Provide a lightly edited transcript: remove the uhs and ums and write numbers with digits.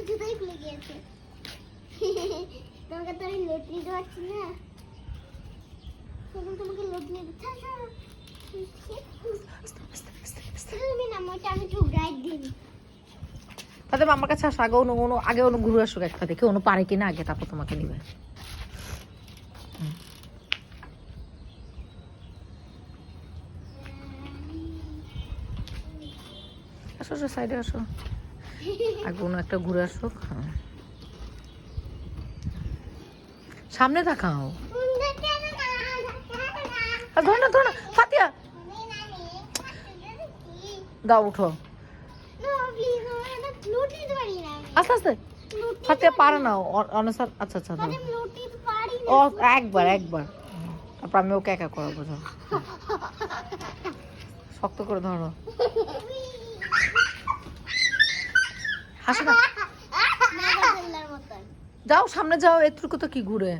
জুতোই খুলে গিয়েছে। তোমাকে তো আমি লোড নিতে পারছি না, সেজন্য তোমাকে লোড নিয়ে দিচ্ছি। তুমি না মোটা, আমি একটু গাইড দিই। তাদের আমার কাছে আসো, আগে অনু ঘুরে আসুক একটা দেখে, অনু পারে কিনা আগে, তারপর তোমাকে নিবে। আসো আসো, সাইডে আসো, আগে অনু একটা ঘুরে আসুক। সামনে দেখাও। ধর না ধর না, ফাতিয়া দাও, উঠো আস্তে আস্তে। ফাতিয়া পারে না অনসার। আচ্ছা আচ্ছা ধরো। ও একবার তারপর আমি ওকে একা করাবো। ধরো, শক্ত করে ধরো। হাসো না, যাও সামনে যাও, এটুকু তো কি ঘুরে।